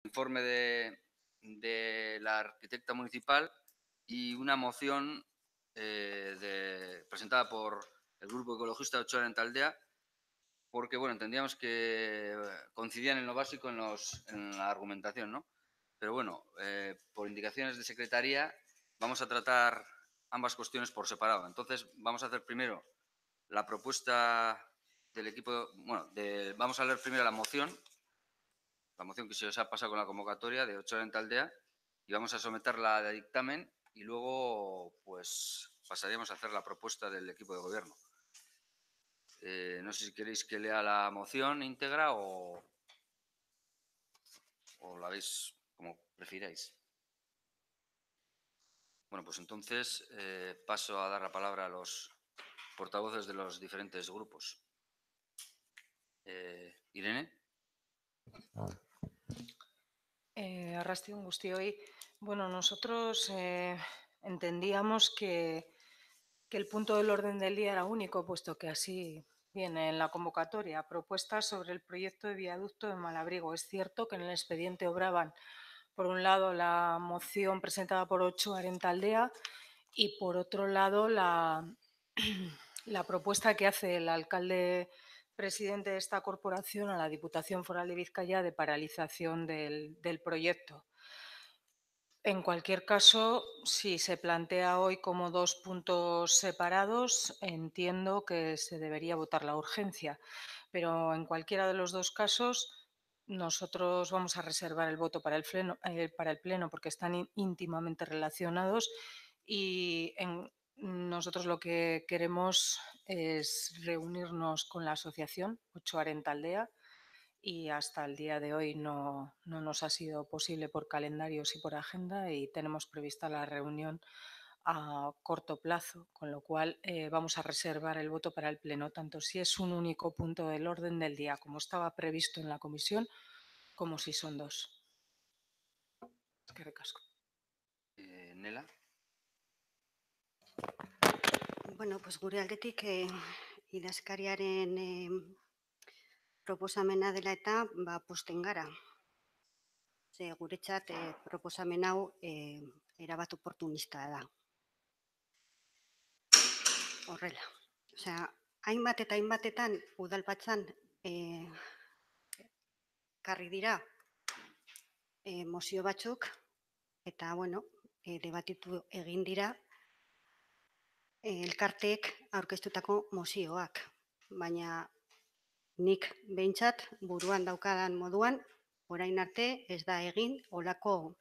informe de la arquitecta municipal y una moción presentada por el Grupo Ecologista de Ochoa en Taldea, porque bueno, entendíamos que coincidían en lo básico en la argumentación, ¿no? Pero bueno, por indicaciones de secretaría vamos a tratar ambas cuestiones por separado. Entonces vamos a hacer primero la propuesta del equipo, bueno, vamos a leer primero la moción que se os ha pasado con la convocatoria de Ochoa en Taldea, y vamos a someterla a dictamen y luego pues pasaríamos a hacer la propuesta del equipo de gobierno. No sé si queréis que lea la moción íntegra o la veis como prefiráis. Bueno, pues entonces paso a dar la palabra a los portavoces de los diferentes grupos. Irene. Arrastio Gustioi. Bueno, nosotros entendíamos que el punto del orden del día era único, puesto que así viene en la convocatoria. Propuesta sobre el proyecto de viaducto de Malabrigo. Es cierto que en el expediente obraban, por un lado, la moción presentada por Ochoa en Taldea y, por otro lado, la propuesta que hace el alcalde presidente de esta corporación a la Diputación Foral de Vizcaya de paralización del proyecto. En cualquier caso, si se plantea hoy como dos puntos separados, entiendo que se debería votar la urgencia. Pero en cualquiera de los dos casos, nosotros vamos a reservar el voto para el pleno porque están íntimamente relacionados y nosotros lo que queremos es reunirnos con la asociación Ochoa en Taldea, y hasta el día de hoy no nos ha sido posible por calendarios y por agenda, y tenemos prevista la reunión a corto plazo, con lo cual vamos a reservar el voto para el pleno, tanto si es un único punto del orden del día, como estaba previsto en la comisión, como si son dos. Eskerrik asko. Nela. Bueno, pues gure aldetik idazkariaren proposamena dela eta posten gara. Ze guretzat proposamen hau erabat oportunista da. Horrela. Osea, hainbat eta hainbatetan udalbatzan karri dira mozio batzuk, eta, bueno, debatitu egin dira elkarteek aurkeztutako mozioak. Baina nik behintzat buruan daukadan moduan, orain arte ez da egin olako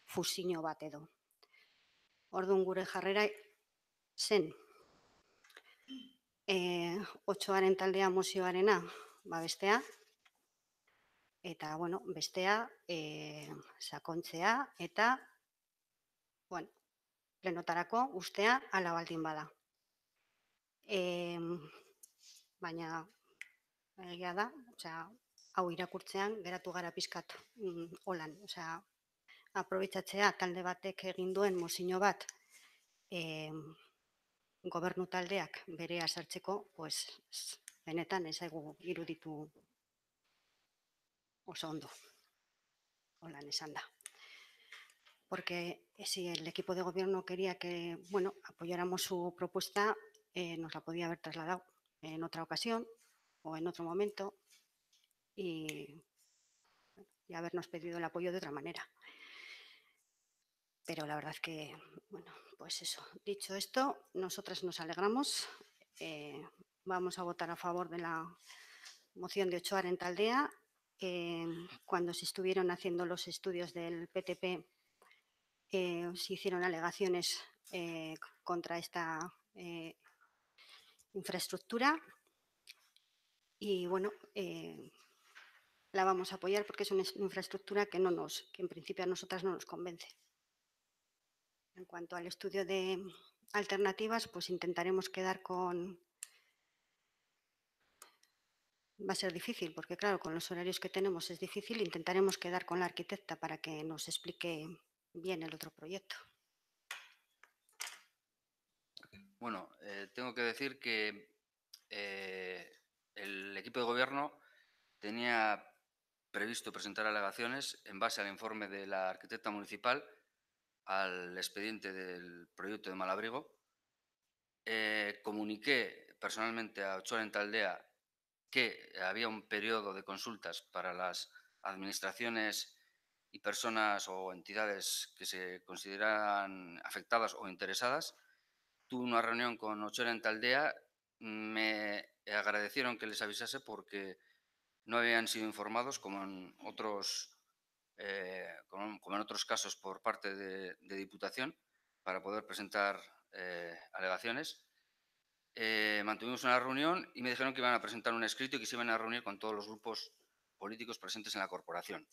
fusio bat edo. Orduan gure jarrera zen Otsoaren Taldea mozioarena bestea, eta, bueno, bestea sakontzea eta, bueno, plenotarako ustea hala baldin bada. Baina, egia da, hau irakurtzean geratu gara pizkat holan, aprobetxatzea talde batek egin duen mozio bat gobernu taldeak berea sartzeko, pues benetan ez zaigu iruditu oso ondo. Holan esan da. Porque si el equipo de gobierno quería que, bueno, apoyáramos su propuesta, nos la podía haber trasladado en otra ocasión o en otro momento y habernos pedido el apoyo de otra manera. Pero la verdad que, bueno, pues eso. Dicho esto, nosotras nos alegramos. Vamos a votar a favor de la moción de Ochoa en Taldea. Cuando se estuvieron haciendo los estudios del PTP, se hicieron alegaciones contra esta infraestructura y, bueno, la vamos a apoyar porque es una infraestructura que en principio a nosotras no nos convence. En cuanto al estudio de alternativas, pues intentaremos quedar con... Va a ser difícil porque, claro, con los horarios que tenemos es difícil. Intentaremos quedar con la arquitecta para que nos explique bien el otro proyecto. Bueno, tengo que decir que el equipo de gobierno tenía previsto presentar alegaciones en base al informe de la arquitecta municipal al expediente del proyecto de Malabrigo. Comuniqué personalmente a Ochoa en Taldea que había un periodo de consultas para las administraciones y personas o entidades que se consideran afectadas o interesadas. Tuve una reunión con Ochoa en Taldea, me agradecieron que les avisase porque no habían sido informados como en otros casos por parte de Diputación para poder presentar alegaciones. Mantuvimos una reunión y me dijeron que iban a presentar un escrito y que se iban a reunir con todos los grupos políticos presentes en la corporación.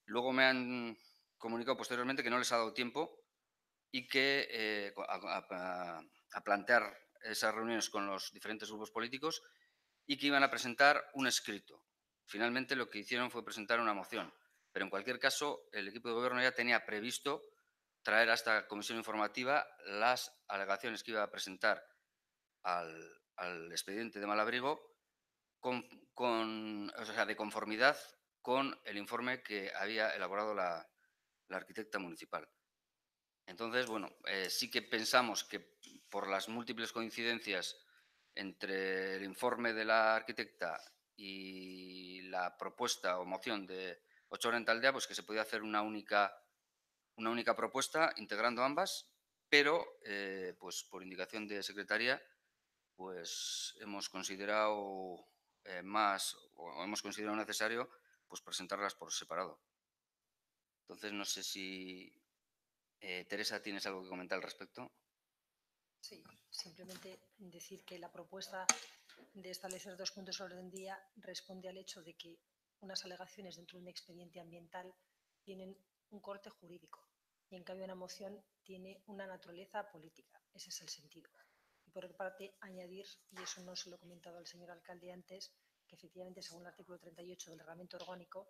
Luego me han comunicado posteriormente que no les ha dado tiempo y que a plantear esas reuniones con los diferentes grupos políticos y que iban a presentar un escrito. Finalmente lo que hicieron fue presentar una moción, pero en cualquier caso el equipo de gobierno ya tenía previsto traer a esta comisión informativa las alegaciones que iba a presentar al expediente de Malabrigo de conformidad con el informe que había elaborado la arquitecta municipal. Entonces, bueno, sí que pensamos que por las múltiples coincidencias entre el informe de la arquitecta y la propuesta o moción de Ochoa en Taldea, pues que se podía hacer una única propuesta integrando ambas, pero pues por indicación de secretaría, pues hemos considerado hemos considerado necesario pues presentarlas por separado. Entonces, no sé si Teresa, ¿tienes algo que comentar al respecto? Sí, simplemente decir que la propuesta de establecer 2 puntos de orden del día responde al hecho de que unas alegaciones dentro de un expediente ambiental tienen un corte jurídico y en cambio una moción tiene una naturaleza política. Ese es el sentido. Y por otra parte, añadir, y eso no se lo he comentado al señor alcalde antes, que efectivamente según el artículo 38 del reglamento orgánico,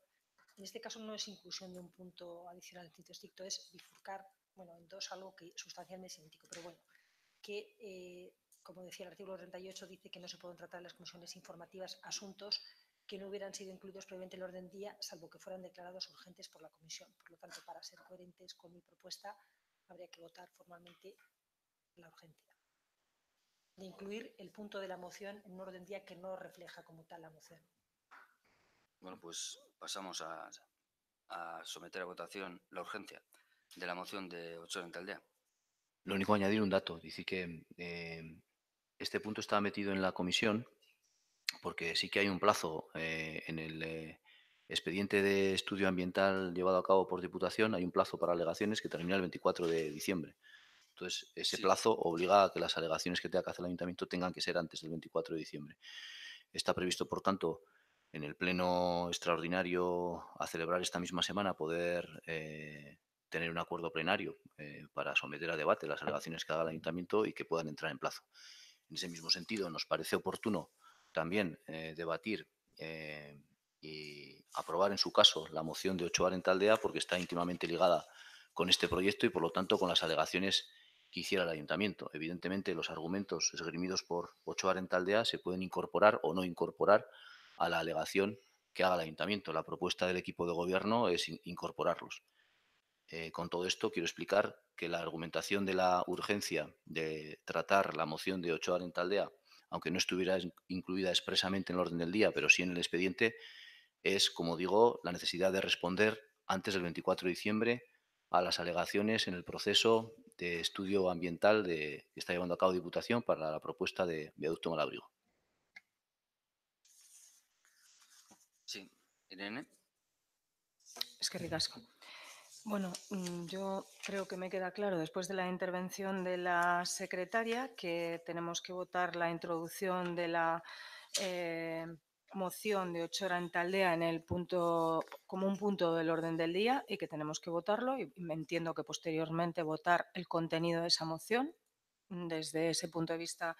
en este caso no es inclusión de un punto adicional en sentido estricto, es bifurcar, bueno, en dos algo que sustancialmente es idéntico, pero bueno, que, como decía el artículo 38, dice que no se pueden tratar en las comisiones informativas asuntos que no hubieran sido incluidos previamente en el orden del día, salvo que fueran declarados urgentes por la comisión. Por lo tanto, para ser coherentes con mi propuesta, habría que votar formalmente la urgencia. De incluir el punto de la moción en un orden del día que no refleja como tal la moción. Bueno, pues pasamos a someter a votación la urgencia de la moción de Ochoa en Taldea. Lo único, añadir un dato, decir que este punto está metido en la comisión porque sí que hay un plazo en el expediente de estudio ambiental llevado a cabo por Diputación, hay un plazo para alegaciones que termina el 24 de diciembre. Entonces, ese Sí. plazo obliga a que las alegaciones que tenga que hacer el Ayuntamiento tengan que ser antes del 24 de diciembre. Está previsto, por tanto, en el pleno extraordinario a celebrar esta misma semana poder tener un acuerdo plenario para someter a debate las alegaciones que haga el Ayuntamiento y que puedan entrar en plazo. En ese mismo sentido, nos parece oportuno también debatir y aprobar en su caso la moción de Ochoa en Taldea porque está íntimamente ligada con este proyecto y por lo tanto con las alegaciones que hiciera el Ayuntamiento. Evidentemente los argumentos esgrimidos por Ochoa en Taldea se pueden incorporar o no incorporar a la alegación que haga el Ayuntamiento. La propuesta del equipo de gobierno es incorporarlos. Con todo esto quiero explicar que la argumentación de la urgencia de tratar la moción de Ochoa en Taldea, aunque no estuviera incluida expresamente en el orden del día, pero sí en el expediente, es, como digo, la necesidad de responder antes del 24 de diciembre a las alegaciones en el proceso de estudio ambiental que está llevando a cabo Diputación para la propuesta de viaducto Malabrigo. Sí, Irene. Es que ricasco. Bueno, yo creo que me queda claro después de la intervención de la secretaria que tenemos que votar la introducción de la moción de Ochoa en Taldea en el punto, como un punto del orden del día y que tenemos que votarlo y me entiendo que posteriormente votar el contenido de esa moción. Desde ese punto de vista,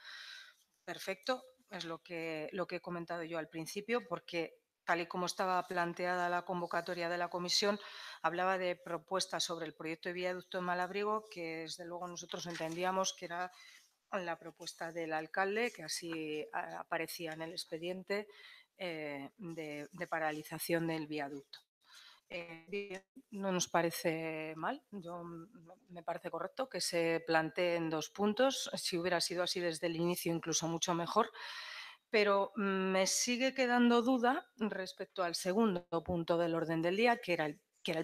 perfecto, es lo que he comentado yo al principio, porque tal y como estaba planteada la convocatoria de la comisión, hablaba de propuestas sobre el proyecto de viaducto en Malabrigo, que desde luego nosotros entendíamos que era la propuesta del alcalde, que así aparecía en el expediente, de paralización del viaducto. Bien, no nos parece mal, me parece correcto que se planteen 2 puntos. Si hubiera sido así desde el inicio, incluso mucho mejor. Pero me sigue quedando duda respecto al segundo punto del orden del día, que era el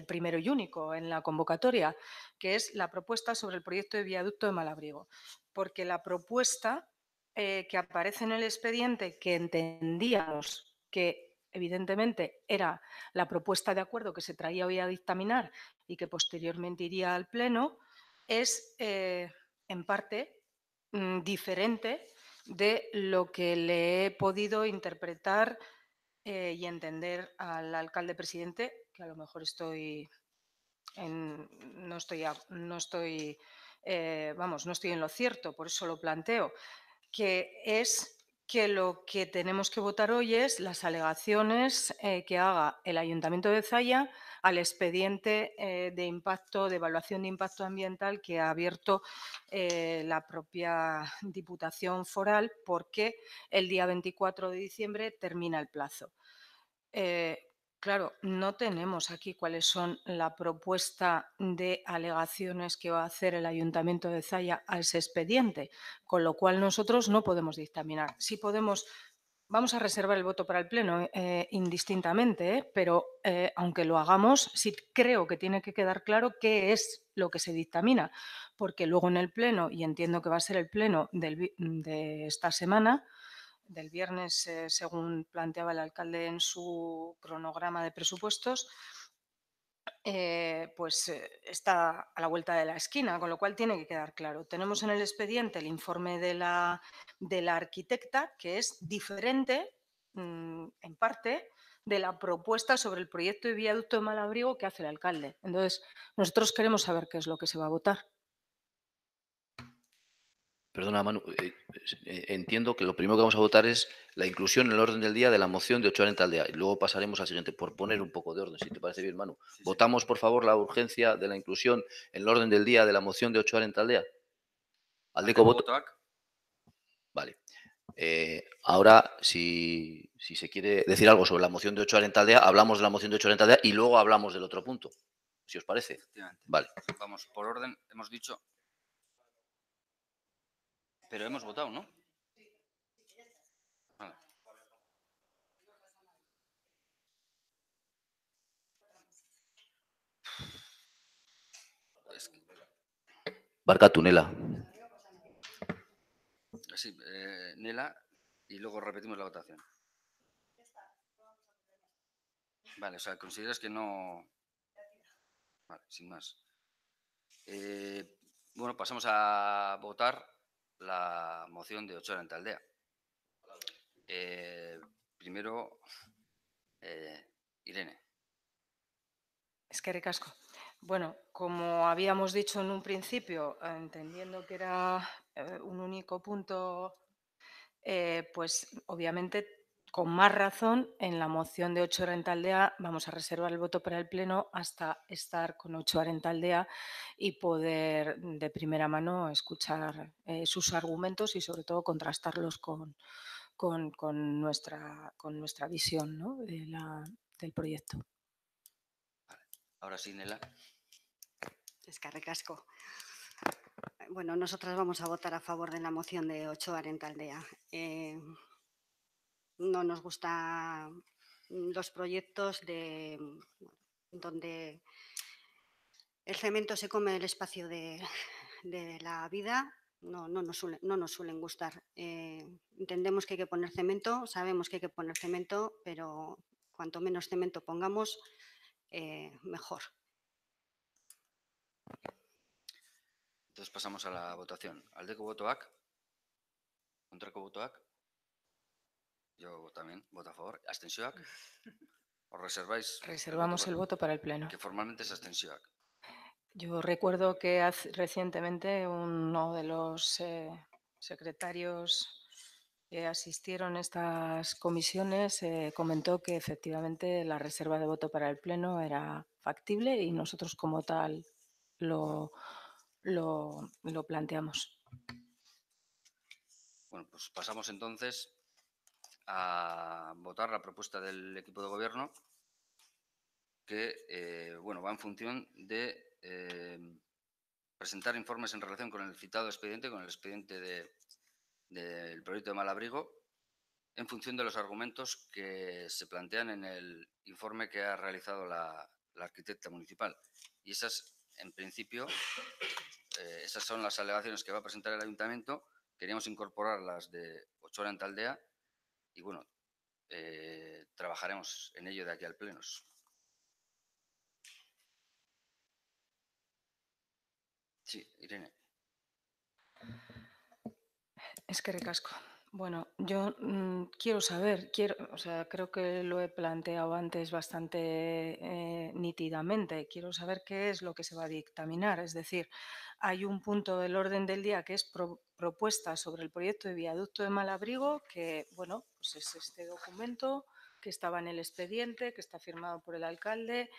primero y único en la convocatoria, que es la propuesta sobre el proyecto de viaducto de Malabrigo. Porque la propuesta que aparece en el expediente, que entendíamos que evidentemente era la propuesta de acuerdo que se traía hoy a dictaminar y que posteriormente iría al Pleno, es en parte diferente de lo que le he podido interpretar y entender al alcalde presidente, que a lo mejor no estoy en lo cierto, por eso lo planteo, que es que lo que tenemos que votar hoy es las alegaciones que haga el Ayuntamiento de Zalla al expediente de impacto, de evaluación de impacto ambiental que ha abierto la propia Diputación Foral, porque el día 24 de diciembre termina el plazo. Claro, no tenemos aquí cuáles son la propuesta de alegaciones que va a hacer el Ayuntamiento de Zalla a ese expediente, con lo cual nosotros no podemos dictaminar. Sí podemos, vamos a reservar el voto para el Pleno indistintamente, pero aunque lo hagamos, sí creo que tiene que quedar claro qué es lo que se dictamina, porque luego en el Pleno, y entiendo que va a ser el Pleno de esta semana, del viernes, según planteaba el alcalde en su cronograma de presupuestos, está a la vuelta de la esquina, con lo cual tiene que quedar claro. Tenemos en el expediente el informe de la arquitecta, que es diferente, en parte, de la propuesta sobre el proyecto de viaducto de Malabrigo que hace el alcalde. Entonces, nosotros queremos saber qué es lo que se va a votar. Perdona, Manu, entiendo que lo primero que vamos a votar es la inclusión en el orden del día de la moción de 8:40 al día y luego pasaremos al siguiente, por poner un poco de orden, si te parece bien, Manu. Sí, sí. Votamos, por favor, la urgencia de la inclusión en el orden del día de la moción de 8:40 al día. Aldeko voto. botoak. Vale. Ahora, si se quiere decir algo sobre la moción de 8:40 al día, hablamos de la moción de 8:40 al día y luego hablamos del otro punto, si os parece. Efectivamente. Vale. Vamos, por orden, hemos dicho. Pero hemos votado, ¿no? Vale. Es que, Barkatu, Nela. sí, Nela, y luego repetimos la votación. Vale, o sea, consideras que no. Vale, sin más. Bueno, pasamos a votar la moción de 8:40 al día. Primero, Irene. Es que ricasco. Bueno, como habíamos dicho en un principio, entendiendo que era un único punto, pues obviamente con más razón en la moción de 8:40 al día vamos a reservar el voto para el Pleno hasta estar con 8:40 al día y poder de primera mano escuchar sus argumentos y sobre todo contrastarlos con nuestra visión, ¿no?, del proyecto. Ahora sí, Nela. Eskerrik asko. Bueno, nosotras vamos a votar a favor de la moción de 8:40 al día. No nos gustan los proyectos donde el cemento se come el espacio de la vida. No nos suelen gustar. Entendemos que hay que poner cemento, sabemos que hay que poner cemento, pero cuanto menos cemento pongamos, mejor. Entonces pasamos a la votación. Aldeko botoak. Kontrako botoak. Yo también voto a favor. Abstentzioak. ¿Os reserváis? Reservamos el voto para el Pleno. Que formalmente es abstentzioak. Yo recuerdo que recientemente uno de los secretarios que asistieron a estas comisiones comentó que efectivamente la reserva de voto para el Pleno era factible y nosotros como tal lo planteamos. Bueno, pues pasamos entonces a votar la propuesta del equipo de gobierno que bueno, va en función de presentar informes en relación con el citado expediente, con el expediente del proyecto de Malabrigo, en función de los argumentos que se plantean en el informe que ha realizado la arquitecta municipal. Y esas, en principio, esas son las alegaciones que va a presentar el ayuntamiento. Queríamos incorporar las de Ochoa en Taldea y, bueno, trabajaremos en ello de aquí al pleno. Sí, Irene. Es que ricasco. Bueno, yo quiero saber, o sea, creo que lo he planteado antes bastante nítidamente. Quiero saber qué es lo que se va a dictaminar. Es decir, hay un punto del orden del día que es propuesta sobre el proyecto de viaducto de Malabrigo, que, bueno, pues es este documento que estaba en el expediente, que está firmado por el alcalde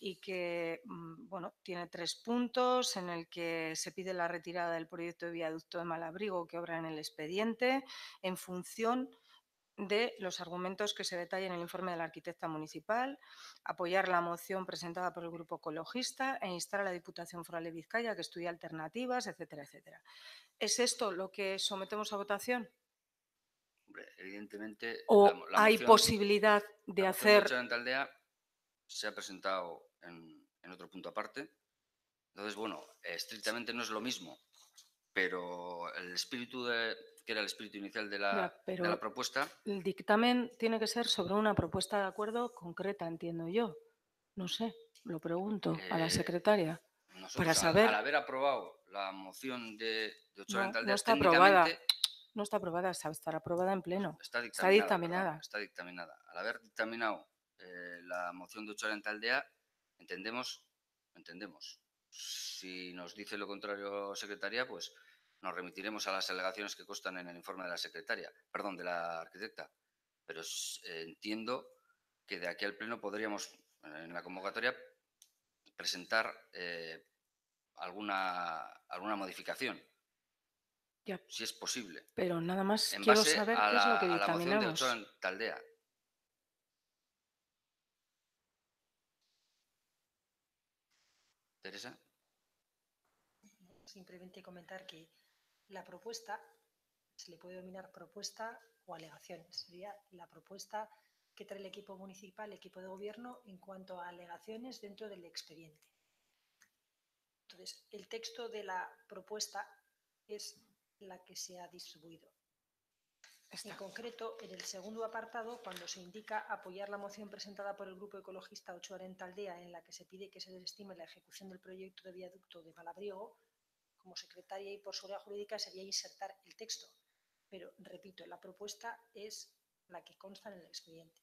y que, bueno, tiene 3 puntos en el que se pide la retirada del proyecto de viaducto de Malabrigo que obra en el expediente en función de los argumentos que se detallan en el informe de la arquitecta municipal, apoyar la moción presentada por el Grupo Ecologista e instar a la Diputación Foral de Vizcaya que estudie alternativas, etcétera, etcétera. ¿Es esto lo que sometemos a votación? Hombre, evidentemente, ¿O la hay moción, posibilidad de la moción de hacer... Ochoa en Taldea se ha presentado en otro punto aparte. Entonces, bueno, estrictamente no es lo mismo, pero el espíritu que era el espíritu inicial de Ya, pero la propuesta, el dictamen tiene que ser sobre una propuesta de acuerdo concreta, entiendo yo. No sé, lo pregunto a la secretaria para nosotros saber. al haber aprobado la moción de Ochoa en No Taldea, está aprobada. técnicamente No está aprobada, estará aprobada en pleno. está Está dictaminada. dictaminada. Perdón, está dictaminada. Al haber dictaminado la moción de Ochoa en Taldea, entendemos. Si nos dice lo contrario secretaria, pues nos remitiremos a las alegaciones que constan en el informe de la secretaria, perdón, de la arquitecta. Pero entiendo que de aquí al pleno podríamos, en la convocatoria, presentar alguna modificación, Ya, si es posible, pero nada más en quiero base saber a qué es lo que la moción de dictaminamos. Ochoa en Taldea. Teresa. Simplemente comentar que la propuesta se le puede denominar propuesta o alegaciones. Sería la propuesta que trae el equipo municipal, el equipo de gobierno, en cuanto a alegaciones dentro del expediente. Entonces, el texto de la propuesta es la que se ha distribuido. En concreto, en el segundo apartado, cuando se indica apoyar la moción presentada por el Grupo Ecologista Ochoa en Taldea, en la que se pide que se desestime la ejecución del proyecto de viaducto de Malabrigo, como secretaria y por seguridad jurídica sería insertar el texto. Pero, repito, la propuesta es la que consta en el expediente,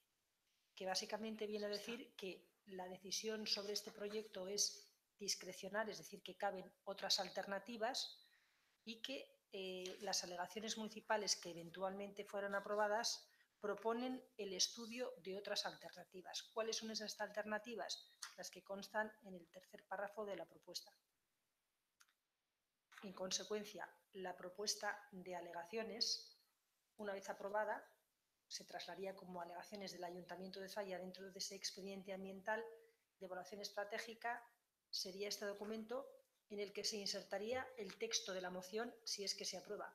que básicamente viene a decir que la decisión sobre este proyecto es discrecional, es decir, que caben otras alternativas y que las alegaciones municipales que eventualmente fueran aprobadas proponen el estudio de otras alternativas. ¿Cuáles son esas alternativas? Las que constan en el tercer párrafo de la propuesta. En consecuencia, la propuesta de alegaciones, una vez aprobada, se trasladaría como alegaciones del Ayuntamiento de Zalla dentro de ese expediente ambiental de evaluación estratégica. Sería este documento en el que se insertaría el texto de la moción si es que se aprueba.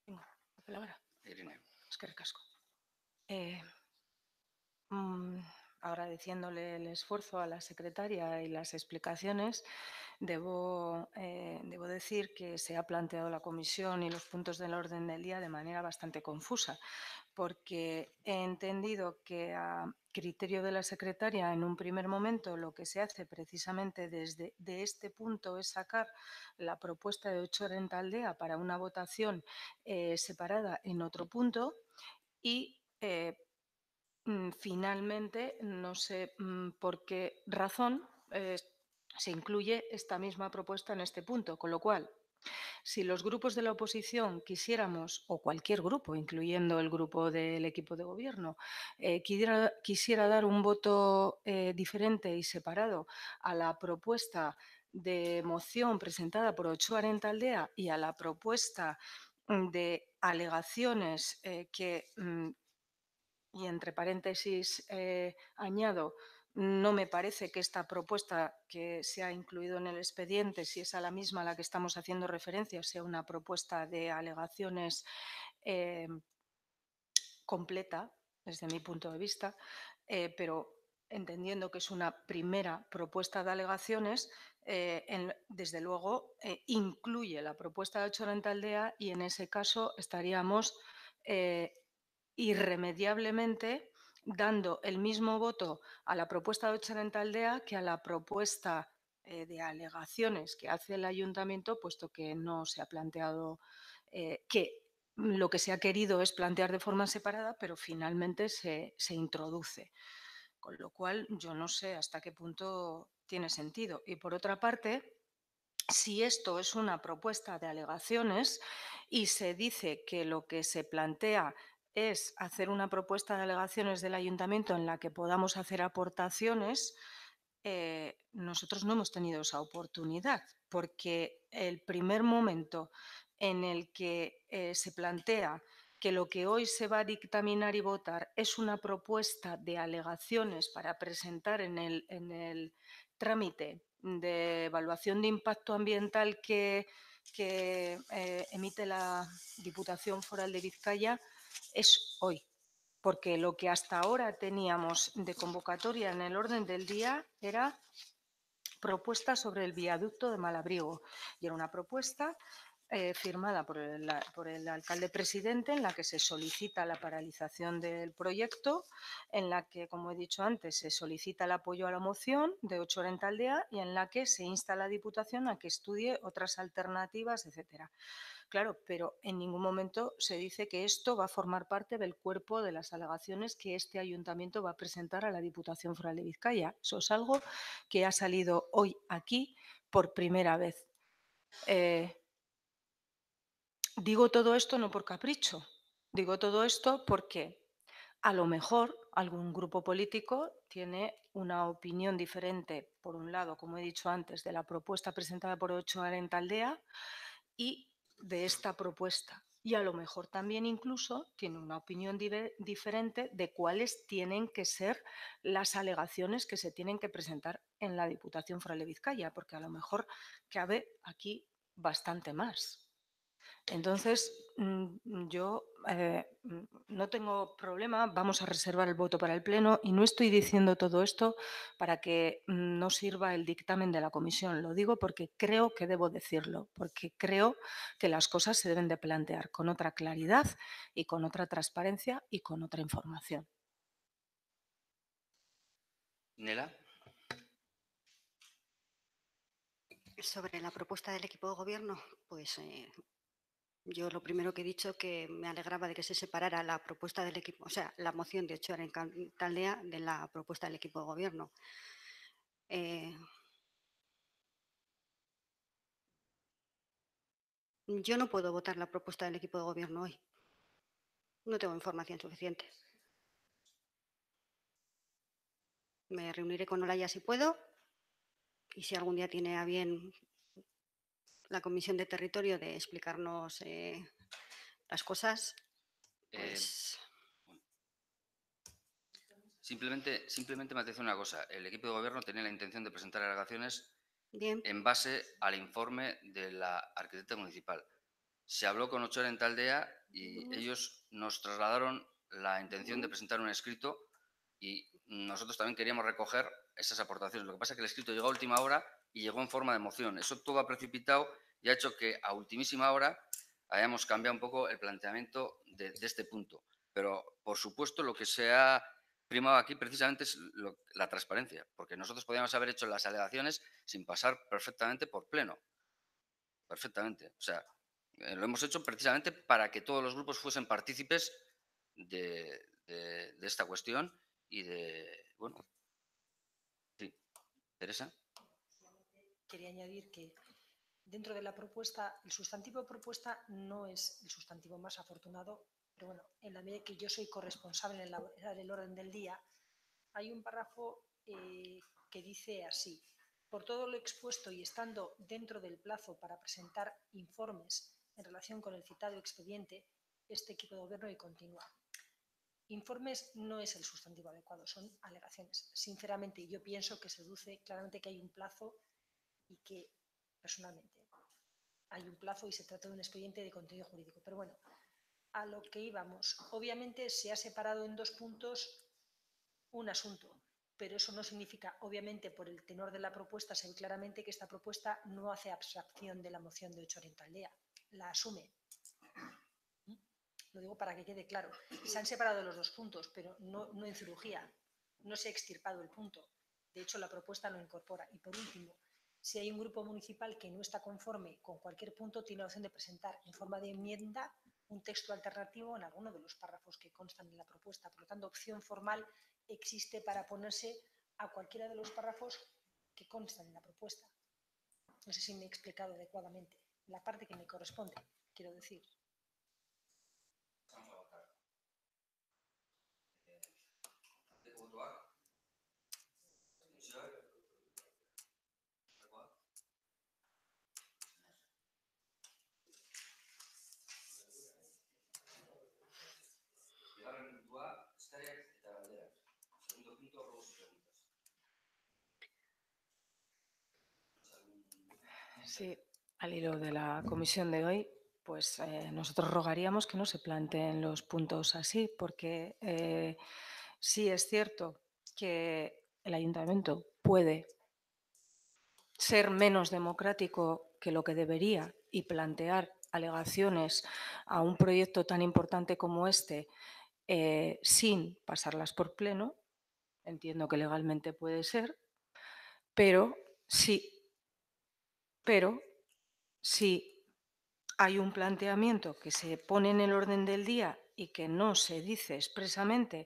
Venga, la palabra. Irene. Es que recasco. Agradeciéndole el esfuerzo a la secretaria y las explicaciones, debo decir que se ha planteado la comisión y los puntos del orden del día de manera bastante confusa, porque he entendido que a criterio de la secretaria en un primer momento lo que se hace precisamente desde este punto es sacar la propuesta de Ochoa en Taldea para una votación separada en otro punto y finalmente, no sé por qué razón, se incluye esta misma propuesta en este punto, con lo cual, si los grupos de la oposición quisiéramos, o cualquier grupo, incluyendo el grupo del equipo de gobierno, quisiera dar un voto diferente y separado a la propuesta de moción presentada por Ochoa Arentaldea y a la propuesta de alegaciones y entre paréntesis añado, no me parece que esta propuesta que se ha incluido en el expediente, si es a la misma a la que estamos haciendo referencia, sea una propuesta de alegaciones completa, desde mi punto de vista, pero entendiendo que es una primera propuesta de alegaciones, desde luego incluye la propuesta de Ochoa Arentaldea y en ese caso estaríamos irremediablemente dando el mismo voto a la propuesta de Ochoa Arentaldea que a la propuesta de alegaciones que hace el ayuntamiento, puesto que no se ha planteado que lo que se ha querido es plantear de forma separada, pero finalmente se introduce. Con lo cual, yo no sé hasta qué punto tiene sentido. Y por otra parte, si esto es una propuesta de alegaciones y se dice que lo que se plantea es hacer una propuesta de alegaciones del ayuntamiento en la que podamos hacer aportaciones, nosotros no hemos tenido esa oportunidad, porque el primer momento en el que se plantea que lo que hoy se va a dictaminar y votar es una propuesta de alegaciones para presentar en el trámite de evaluación de impacto ambiental que emite la Diputación Foral de Vizcaya, es hoy. Porque lo que hasta ahora teníamos de convocatoria en el orden del día era propuesta sobre el viaducto de Malabrigo. Y era una propuesta firmada por el alcalde presidente en la que se solicita la paralización del proyecto, en la que, como he dicho antes, se solicita el apoyo a la moción de Ochoa Arentaldea y en la que se insta a la Diputación a que estudie otras alternativas, etcétera. Claro, pero en ningún momento se dice que esto va a formar parte del cuerpo de las alegaciones que este ayuntamiento va a presentar a la Diputación Foral de Vizcaya. Eso es algo que ha salido hoy aquí por primera vez. Digo todo esto no por capricho, digo todo esto porque a lo mejor algún grupo político tiene una opinión diferente, por un lado, como he dicho antes, de la propuesta presentada por Ochoa Arentaldea y de esta propuesta. Y a lo mejor también incluso tiene una opinión diferente de cuáles tienen que ser las alegaciones que se tienen que presentar en la Diputación Foral de Vizcaya, porque a lo mejor cabe aquí bastante más. Entonces, yo no tengo problema, vamos a reservar el voto para el Pleno y no estoy diciendo todo esto para que no sirva el dictamen de la comisión. Lo digo porque creo que debo decirlo, porque creo que las cosas se deben de plantear con otra claridad y con otra transparencia y con otra información. Nela. Sobre la propuesta del equipo de gobierno, pues yo lo primero que he dicho que me alegraba de que se separara la propuesta del equipo, o sea, la moción de Ochoa Arentaldea de la propuesta del equipo de gobierno. Yo no puedo votar la propuesta del equipo de gobierno hoy. No tengo información suficiente. Me reuniré con Olaya si puedo y si algún día tiene a bien la Comisión de Territorio de explicarnos las cosas, pues... Simplemente me atención una cosa. El equipo de gobierno tenía la intención de presentar alegaciones Bien. en base al informe de la arquitecta municipal. Se habló con Ochoa Arentaldea y ellos nos trasladaron la intención de presentar un escrito y nosotros también queríamos recoger esas aportaciones. Lo que pasa es que el escrito llegó a última hora y llegó en forma de moción. Eso todo ha precipitado y ha hecho que a ultimísima hora hayamos cambiado un poco el planteamiento de este punto. Pero, por supuesto, lo que se ha primado aquí precisamente es la transparencia, porque nosotros podíamos haber hecho las alegaciones sin pasar perfectamente por pleno. Perfectamente. O sea, lo hemos hecho precisamente para que todos los grupos fuesen partícipes de esta cuestión y de, bueno, sí. Teresa. Quería añadir que dentro de la propuesta, el sustantivo propuesta no es el sustantivo más afortunado, pero bueno, en la medida que yo soy corresponsable en elaborar el orden del día, hay un párrafo que dice así: Por todo lo expuesto y estando dentro del plazo para presentar informes en relación con el citado expediente, este equipo de gobierno y continúa. Informes no es el sustantivo adecuado, son alegaciones. Sinceramente, yo pienso que se deduce claramente que hay un plazo y que, personalmente, hay un plazo y se trata de un expediente de contenido jurídico. Pero bueno, a lo que íbamos. Obviamente se ha separado en 2 puntos un asunto, pero eso no significa, obviamente, por el tenor de la propuesta, se ve claramente que esta propuesta no hace abstracción de la moción de 8 Oriente Aldea, la asume. Lo digo para que quede claro. Se han separado los 2 puntos, pero no en cirugía. No se ha extirpado el punto. De hecho, la propuesta lo incorpora. Y por último, si hay un grupo municipal que no está conforme con cualquier punto, tiene la opción de presentar en forma de enmienda un texto alternativo en alguno de los párrafos que constan en la propuesta. Por lo tanto, opción formal existe para oponerse a cualquiera de los párrafos que constan en la propuesta. No sé si me he explicado adecuadamente. La parte que me corresponde, quiero decir. Sí, al hilo de la comisión de hoy, pues nosotros rogaríamos que no se planteen los puntos así, porque sí es cierto que el ayuntamiento puede ser menos democrático que lo que debería y plantear alegaciones a un proyecto tan importante como este sin pasarlas por pleno. Entiendo que legalmente puede ser, pero sí, si hay un planteamiento que se pone en el orden del día y que no se dice expresamente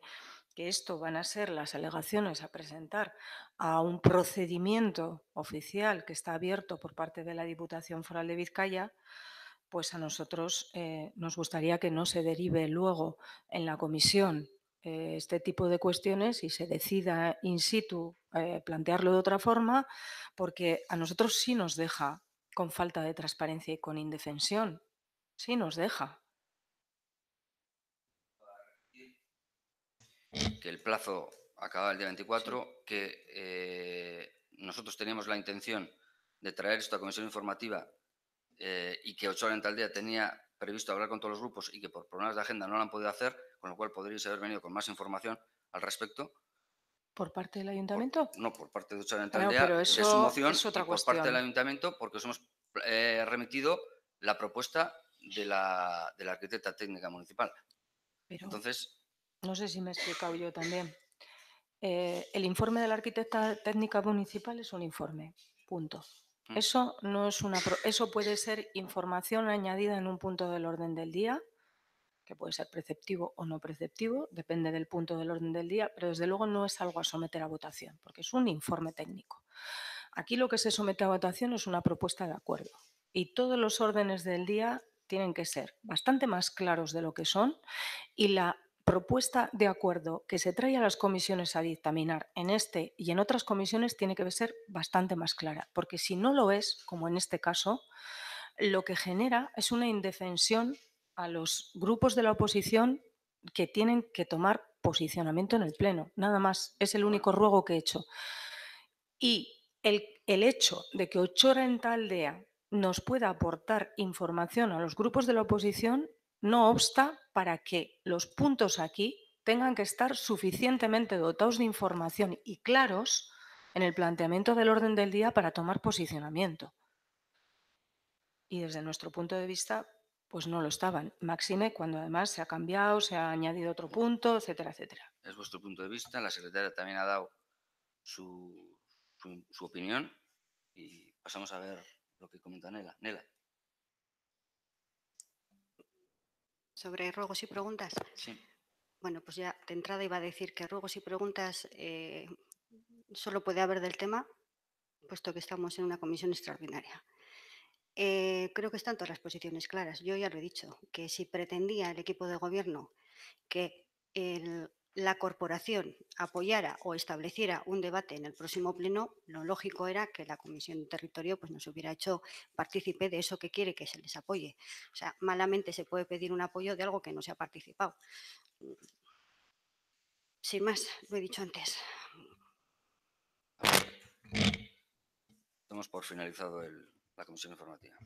que esto van a ser las alegaciones a presentar a un procedimiento oficial que está abierto por parte de la Diputación Foral de Vizcaya, pues a nosotros nos gustaría que no se derive luego en la comisión este tipo de cuestiones y se decida in situ plantearlo de otra forma, porque a nosotros sí nos deja con falta de transparencia y con indefensión. Sí nos deja. Que el plazo acaba el día 24, sí. Que nosotros teníamos la intención de traer esto a comisión informativa y que 8 Oriente Aldea tenía previsto hablar con todos los grupos y que por problemas de agenda no lo han podido hacer, con lo cual podríais haber venido con más información al respecto. ¿Por parte del ayuntamiento? No, por parte de 8 Oriente Aldea, pero eso de su moción, es otra y por cuestión. parte del ayuntamiento, porque os hemos remitido la propuesta de la arquitecta técnica municipal. Pero entonces, no sé si me he explicado yo también. El informe de la arquitecta técnica municipal es un informe, punto. Eso no es eso puede ser información añadida en un punto del orden del día, que puede ser preceptivo o no preceptivo, depende del punto del orden del día, pero desde luego no es algo a someter a votación, porque es un informe técnico. Aquí lo que se somete a votación es una propuesta de acuerdo y todos los órdenes del día tienen que ser bastante más claros de lo que son y la propuesta de acuerdo que se trae a las comisiones a dictaminar en este y en otras comisiones tiene que ser bastante más clara, porque si no lo es, como en este caso, lo que genera es una indefensión a los grupos de la oposición que tienen que tomar posicionamiento en el Pleno. Nada más, es el único ruego que he hecho. Y el hecho de que 8 Oriente Aldea nos pueda aportar información a los grupos de la oposición no obsta para que los puntos aquí tengan que estar suficientemente dotados de información y claros en el planteamiento del orden del día para tomar posicionamiento. Y desde nuestro punto de vista, pues no lo estaban. Máxime cuando además se ha cambiado, se ha añadido otro punto, etcétera, etcétera. Es vuestro punto de vista, la secretaria también ha dado su opinión y pasamos a ver lo que comenta Nela. Nela. Sobre ruegos y preguntas. Sí. Bueno, pues ya de entrada iba a decir que ruegos y preguntas solo puede haber del tema, puesto que estamos en una comisión extraordinaria. Creo que están todas las posiciones claras. Yo ya lo he dicho, que si pretendía el equipo de gobierno que el la corporación apoyara o estableciera un debate en el próximo pleno, lo lógico era que la Comisión de Territorio pues, nos hubiera hecho partícipe de eso que quiere que se les apoye. O sea, malamente se puede pedir un apoyo de algo que no se ha participado. Sin más, lo he dicho antes. Damos por finalizado la comisión informativa.